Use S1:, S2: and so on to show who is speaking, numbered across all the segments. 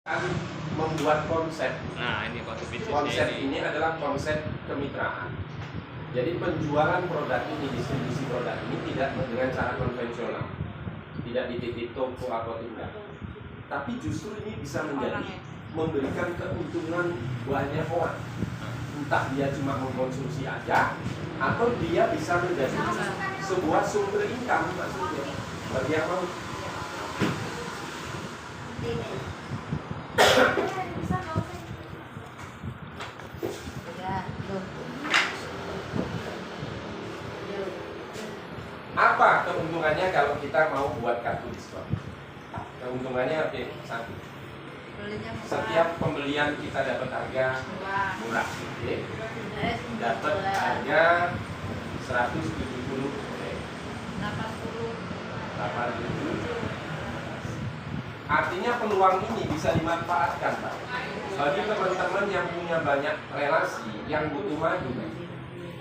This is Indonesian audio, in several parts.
S1: Kami membuat konsep.
S2: Nah, ini konsep bisnisnya.
S1: Konsep ini adalah konsep kemitraan. Jadi penjualan produk ini, distribusi produk ini tidak dengan cara konvensional, tidak di titik toko atau tidak. Tapi justru ini bisa menjadi memberikan keuntungan banyak orang. Entah dia cuma mengkonsumsi aja, atau dia bisa menjadi sebuah sumber income maksudnya bagi yang mau. Apa keuntungannya kalau kita mau buat kartu diskon? Keuntungannya satu. Setiap pembelian kita dapat harga murah, dapat harga 170, 80. Artinya peluang ini bisa dimanfaatkan, Pak, bagi teman-teman yang punya banyak relasi yang butuh madu.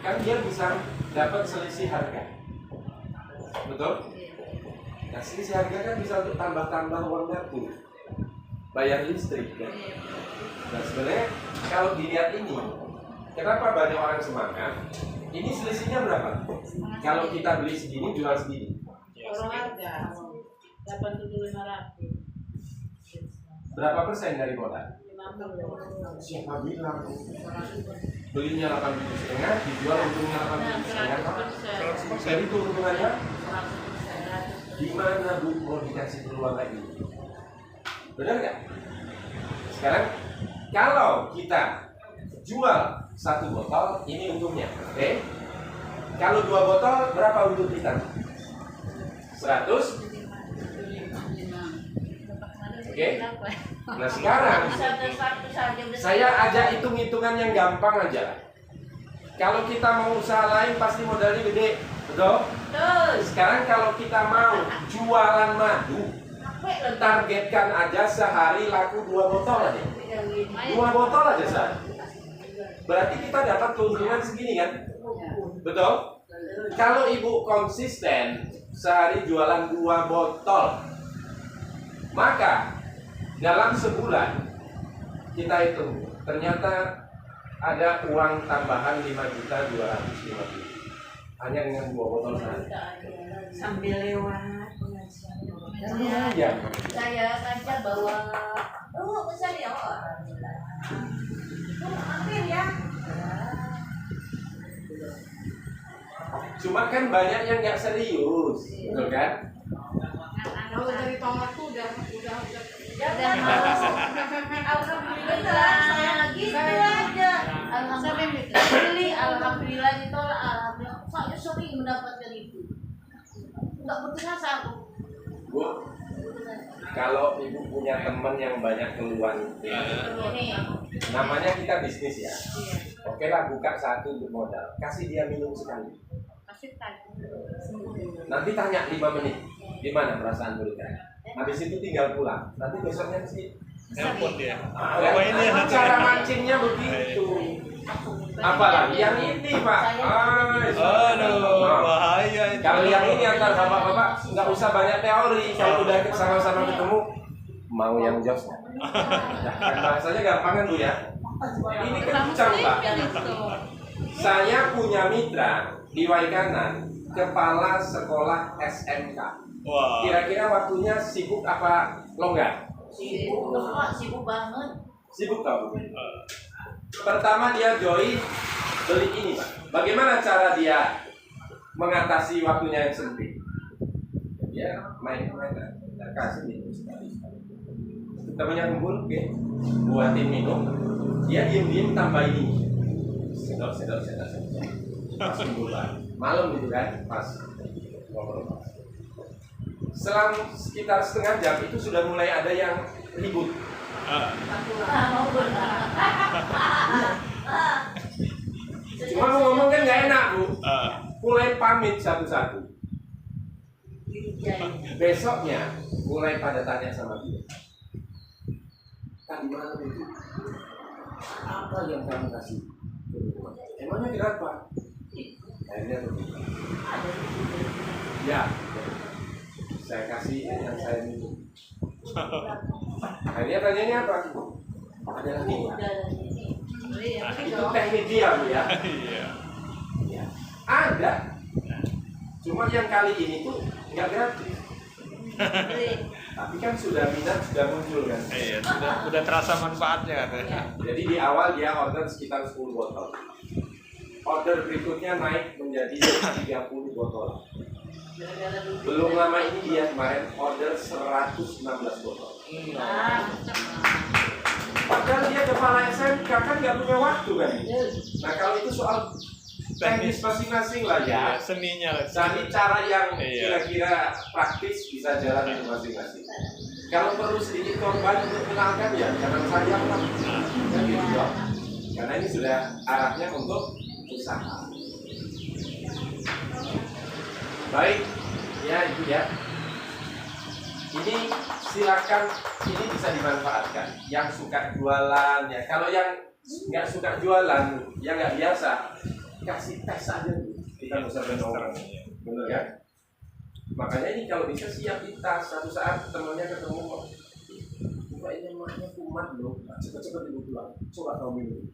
S1: Kan dia bisa dapat selisih harga. Betul? Nah, selisih harga kan bisa untuk tambah-tambah uang dapur, bayar listrik kan? Nah, sebenarnya kalau dilihat ini, kenapa banyak orang semangat? Ini selisihnya berapa? Kalau kita beli segini, jual segini.
S3: Harga 8.500.
S1: Berapa persen dari modal?
S3: 50.
S1: Siapa bilang? Belinya 8,5, dijual untungnya 8,5. Jadi itu untungannya? Gimana Bu mau dikasih peluang lagi? Benar nggak? Sekarang kalau kita jual 1 botol, ini untungnya, oke? Kalau 2 botol, berapa untuk kita? 100? Oke? Nah sekarang saya ajak hitung-hitungan yang gampang aja. Kalau kita mau usaha lain pasti modalnya gede, betul? Sekarang kalau kita mau jualan madu, targetkan aja sehari laku 2 botol aja. 2 botol aja sehari. Berarti kita dapat keuntungan segini kan? Betul? Kalau ibu konsisten sehari jualan 2 botol, maka dalam sebulan kita hitung ternyata ada uang tambahan 5.250.000 hanya dengan 2 botol sehari.
S3: Sambil lewat.
S1: Ya.
S3: Saya saja bawa. Oh, besar ya. Hampir ya.
S1: Cuma kan banyak yang nggak serius, betul kan?
S3: Kalau dari tomat tuh udah
S4: Alhamdulillah saya gitu aja. Alhamdulillah ditolak. Alhamdulillah saya sering mendapatkan itu. Enggak putus asa aku.
S1: Bu, kalau ibu punya teman yang banyak keluhan, namanya kita bisnis ya. Oke lah, buka 1 untuk modal, kasih dia minum sekali. Nanti tanya 5 menit, gimana perasaan mereka? Habis itu tinggal pulang. Nanti besoknya sih
S2: Nelpon dia.
S1: cara mancingnya begitu. Apalagi yang ini, Pak.
S2: Aduh, bahaya itu.
S1: Kalau yang ini antar bapak-bapak nggak usah banyak teori. Kalau udah sama-sama ketemu, mau yang jos. Kan bahasanya gampang kan Bu ya. Ini kencang Pak. Saya punya mitra di Waikanan, kepala sekolah SMK.
S2: Wah.
S1: Kira-kira waktunya sibuk apa longgar?
S4: Sibuk banget.
S1: Sibuk tau. Pertama dia join beli ini Pak. Bagaimana cara dia mengatasi waktunya yang sempit? Dia main-main, kasih minum sekali. Temannya kumpul, oke, buatin minum. Dia diem-diem tambahin ini. Sedot. Pas kumpulan malam gitu kan, pas ngobrol. Selang sekitar setengah jam itu sudah mulai ada yang ribut. Cuma mau ngomong kan nggak enak Bu. Mulai pamit satu-satu. Besoknya mulai pada tanya sama dia. Tadi malam itu apa yang kamu kasih? Emangnya kenapa? Akhirnya begitu. Ya, saya kasih yang saya minum. Nah, dia tanyanya apa? Ada lagi nggak? Itu teknik dia, Bu ya.
S2: Iya.
S1: Ya. Ada. Cuma yang kali ini tuh nggak gratis. Tapi kan sudah minat, sudah muncul kan.
S2: Iya, sudah terasa manfaatnya kan.
S1: Jadi di awal dia order sekitar 10 botol. Order berikutnya naik menjadi 30 botol. Belum lama ini dia kemarin order 116 botol. Padahal dia kepala SMK kan nggak punya waktu kan. Nah kalau itu soal teknis masing-masing lah ya.
S2: Seninya lah.
S1: Cari cara yang kira-kira praktis bisa jalan itu masing-masing. Kalau perlu sedikit korban untuk mengenalkan ya jangan sayang lah. Jadi gitu. Karena ini sudah arahnya untuk usaha. Baik, ya itu ya. Ini silakan, ini bisa dimanfaatkan. Yang suka jualan ya. Kalau yang nggak suka jualan, yang nggak biasa, kasih tes aja dulu. Kita nggak usah orang, bener kan? Makanya ini kalau bisa siap kita suatu saat temannya ketemu kok. Kayaknya maknya kumat loh, cepet-cepet ibu pulang. Coba kamu minum.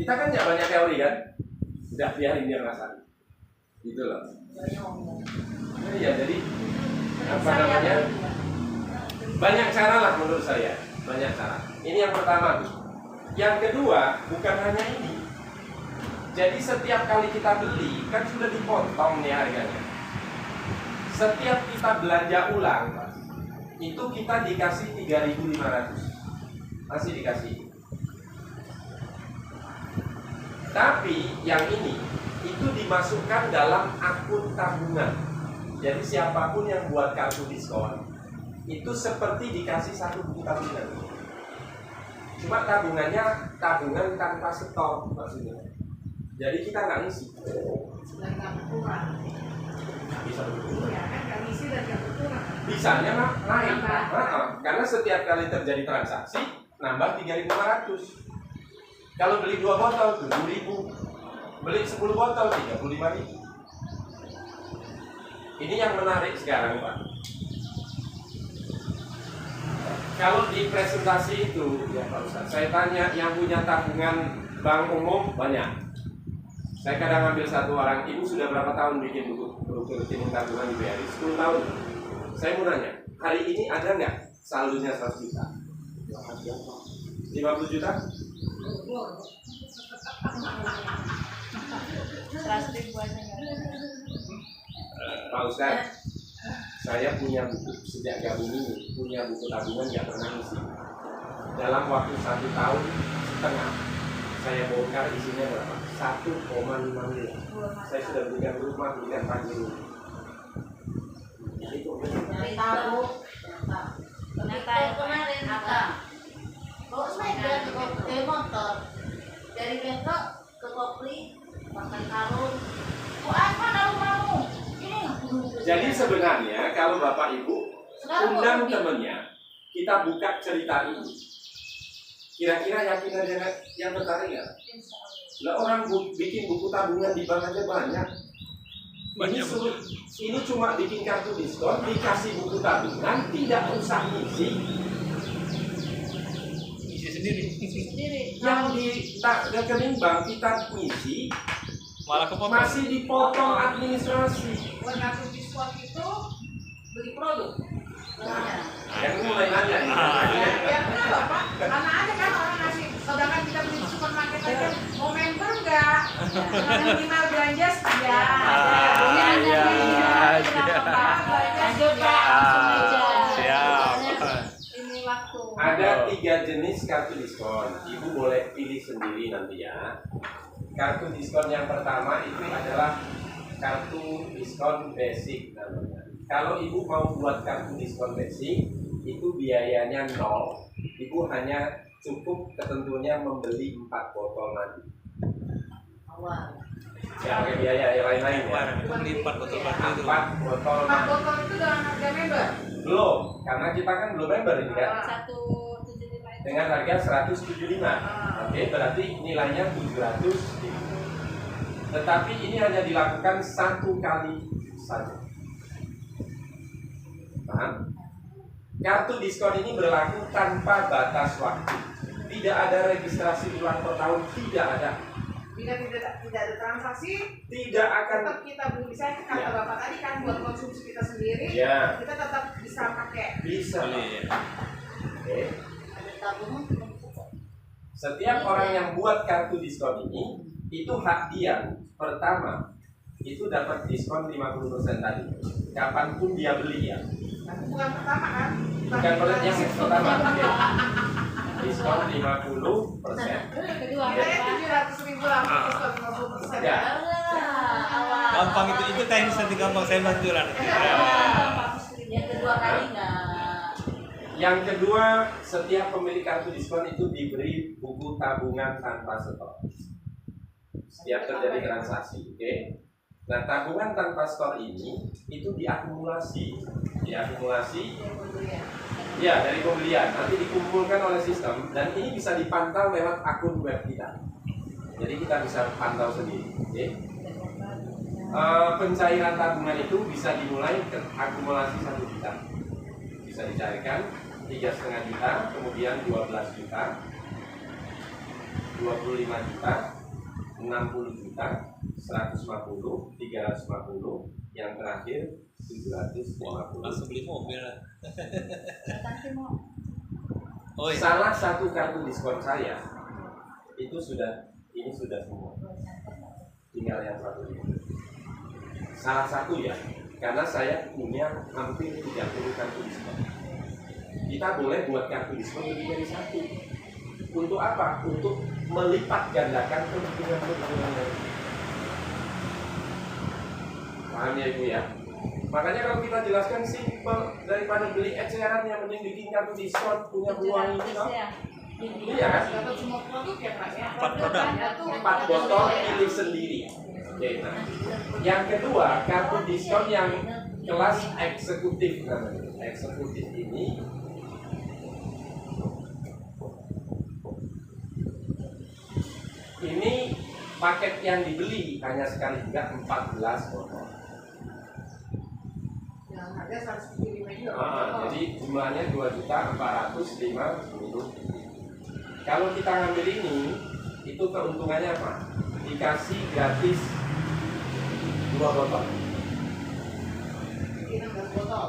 S1: Kita kan nggak banyak teori kan? Udah biarin dia ngerasain. Gitu loh. Nah, ya jadi apa namanya? Banyak cara lah menurut saya. Banyak cara. Ini yang pertama, Bu. Yang kedua, bukan hanya ini. Jadi setiap kali kita beli kan sudah dipotong nih harganya. Setiap kita belanja ulang, itu kita dikasih 3.500. Masih dikasih. Tapi yang ini itu dimasukkan dalam akun tabungan. Jadi siapapun yang buat kartu diskon itu seperti dikasih satu buku tabungan. Cuma tabungannya tabungan tanpa setor maksudnya. Jadi kita nggak ngisi. Bisa bisanya naik. Karena setiap kali terjadi transaksi nambah 3.500. Kalau beli 2 botol 7.000, beli 10 botol 35.000. Ini yang menarik sekarang, Pak. Kalau di presentasi itu, ya Pak Ustaz, saya tanya yang punya tabungan bank umum banyak. Saya kadang ambil satu orang, ibu sudah berapa tahun bikin buku rekening tabungan di BRI? 10 tahun. Saya mau nanya, hari ini ada nggak saldonya 100 juta? 50 juta? Pak Ustaz, saya punya buku sejak gabung ini, punya buku tabungan nggak pernah ngisi. Dalam waktu 1 tahun setengah, saya bongkar isinya berapa? 1,5 miliar. Saya sudah belikan rumah, belikan pagi rumah. Itu
S4: kemarin apa? Bawa sepeda ke motor dari Bengkok ke Kopli makan karung. Apa kalau mau?
S1: Jadi sebenarnya kalau Bapak Ibu undang temennya, kita buka cerita ini. Kira-kira yakin ada yang tertarik nggak? Lah orang bikin buku tabungan di bank aja banyak. Ini cuma bikin kartu diskon, dikasih buku tabungan, tidak usah ngisi.
S2: Isi sendiri.
S1: Yang di rekening bank kita ngisi,
S2: Malah kepotong.
S1: masih dipotong administrasi.
S5: Buat kartu diskon itu beli produk.
S1: Yang mulai nanya nih.
S5: Ya kenapa Pak? Karena ada kan orang ngasih, sedangkan kita beli di supermarket aja mau member enggak? Minimal belanja sekian.
S4: Lanjut Pak, langsung aja.
S2: Siap.
S4: Ini waktu.
S1: Ada 3 jenis kartu diskon. Ibu boleh pilih sendiri nanti ya. Kartu diskon yang pertama itu adalah kartu diskon basic namanya. Kalau ibu mau buat kartu diskon basic, itu biayanya 0. Ibu hanya cukup ketentuannya membeli 4 botol nanti.
S4: Awal.
S1: Nggak pakai biaya yang lain-lain ya.
S2: Itu beli 4 botol batu itu.
S1: 4 botol
S5: 4
S1: nanti.
S5: botol itu dengan harga member.
S1: Belum, karena kita kan belum member ini kan.
S4: 175 itu.
S1: Dengan harga 175. Oke, berarti nilainya 700. Tetapi ini hanya dilakukan 1 kali saja. Paham? Kartu diskon ini berlaku tanpa batas waktu. Tidak ada registrasi ulang per tahun, tidak ada.
S5: Tidak ada transaksi,
S1: Tidak akan.
S5: tetap kita beli. Misalnya kata Bapak tadi kan buat konsumsi kita sendiri,
S1: Ya.
S5: kita tetap bisa pakai.
S1: Bisa.
S2: Boleh.
S1: Oke.
S4: Ada tabungan.
S1: Setiap orang yang buat kartu diskon ini, itu hak dia. Pertama, itu dapat diskon 50% tadi. Kapanpun dia beli ya.
S5: Tapi bukan pertama kan?
S1: Bukan yang pertama. Oke. Diskon 50%.
S3: Kedua
S5: Kita
S3: apa?
S5: 700.000 lah, diskon 50%.
S1: Ya.
S2: Gampang itu teknis nanti gampang saya bantu lah nanti. Ya.
S4: Yang kedua kali enggak.
S1: Yang kedua, setiap pemilik kartu diskon itu diberi buku tabungan tanpa setor. Setiap terjadi transaksi, oke? Nah, tabungan tanpa setor ini itu diakumulasi, ya dari pembelian. Nanti dikumpulkan oleh sistem dan ini bisa dipantau lewat akun web kita. Jadi kita bisa pantau sendiri, oke? Pencairan tabungan itu bisa dimulai ke akumulasi 1 juta. Bisa dicairkan 3,5 juta, kemudian 12 juta, 25 juta, 60 juta, 150, 350, yang terakhir 750.
S2: Langsung beli mobil lah. Oh iya.
S1: Salah satu kartu diskon saya itu sudah semua. Tinggal yang satu ini. Salah satu ya, karena saya punya hampir 30 kartu diskon. Kita boleh buat kartu diskon lebih dari satu. Untuk apa? Untuk melipat gandakan keuntungan-keuntungan. Paham ya Ibu ya? Makanya kalau kita jelaskan simpel, daripada beli eceran yang mending bikin kartu diskon, punya peluang ini toh. Iya kan?
S5: Dapat semua produk ya Pak ya.
S2: 4 produk.
S1: 4 botol pilih sendiri. Oke, nah. Yang kedua, kartu diskon yang kelas eksekutif namanya. Eksekutif ini paket yang dibeli hanya sekali juga 14 botol.
S5: Yang harga 175 juga.
S1: Jadi jumlahnya 2.450.000. Kalau kita ngambil ini, itu keuntungannya apa? Dikasih gratis 2 botol.
S5: Ini 16 botol.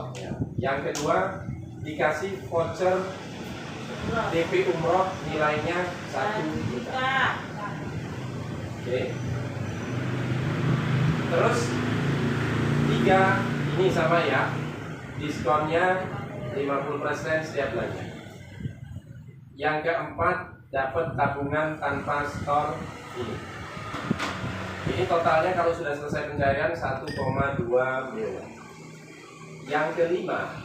S1: Yang kedua, dikasih voucher DP umroh nilainya 1 juta. Oke. Terus 3 ini sama ya, diskonnya 50% setiap belanja. Yang keempat, dapat tabungan tanpa store ini. Ini totalnya kalau sudah selesai pencairan 1,2 miliar. Yang kelima,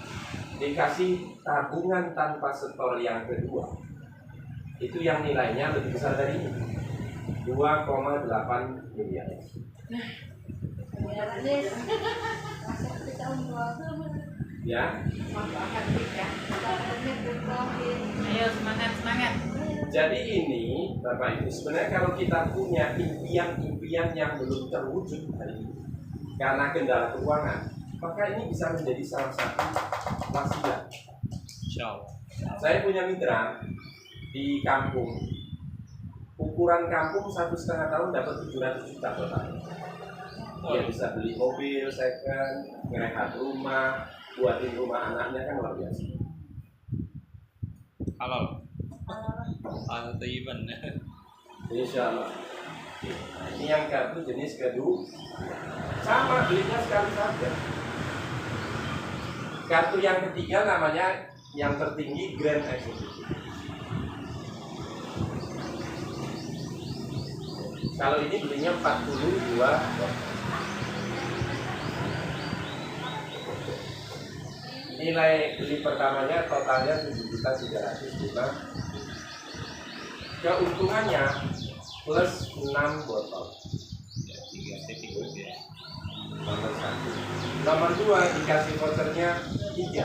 S1: dikasih tabungan tanpa setor yang kedua. Itu yang nilainya lebih besar dari ini, 2,8 miliar. Ya.
S3: Ayo semangat.
S1: Jadi ini Bapak Ibu, sebenarnya kalau kita punya impian-impian yang belum terwujud hari ini karena kendala keuangan, maka ini bisa menjadi salah satu wasilah.
S2: Insyaallah.
S1: Saya punya mitra di kampung, ukuran kampung 1,5 tahun dapat 700 juta total. Dia bisa beli mobil second, ngerehat rumah, buatin rumah anaknya, kan luar biasa.
S2: Halal. Halal thayyiban.
S1: Insya Allah. Nah, ini yang kartu jenis kedua, sama belinya sekali saja. Kartu yang ketiga namanya yang tertinggi Grand Executive. Kalau ini belinya 42. Nilai beli pertamanya totalnya 7.305. Keuntungannya plus 6 botol.
S2: Ya, 3 titik ya.
S1: Nomor 1. Nomor 2 dikasih vouchernya 3.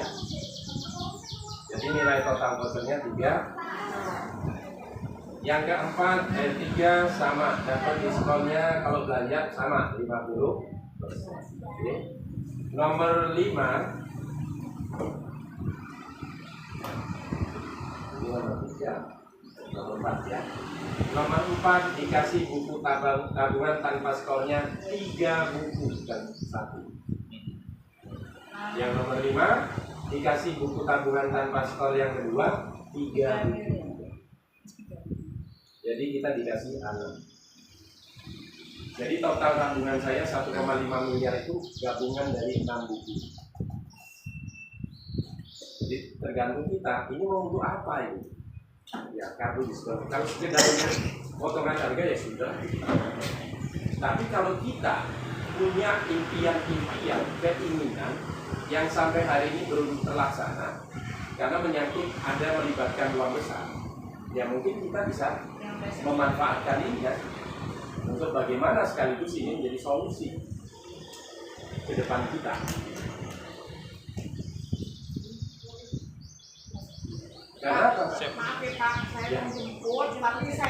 S1: Jadi nilai total vouchernya 3. Yang keempat, N3 sama, dapat diskonnya kalau belanja sama 50%. Oke. Nomor 5 Ini nomor 3, nomor 4 ya. Nomor 4 dikasih buku tabungan tanpa skornya 3 buku dan 1. Yang nomor 5 dikasih buku tabungan tanpa skor yang kedua 3 buku. Jadi kita dikasih 6. Jadi total tabungan saya 1,5 miliar itu gabungan dari 6 buku. Jadi tergantung kita, ini mau untuk apa ini? Ya kartu diskon. Kalau sekedar potongan harga ya sudah. Tapi kalau kita punya impian-impian, keinginan yang sampai hari ini belum terlaksana karena menyangkut ada melibatkan uang besar, ya mungkin kita bisa memanfaatkan ini ya untuk bagaimana sekaligus ini menjadi solusi ke depan kita. Karena
S5: Maaf ya Pak, saya mau jemput, tapi saya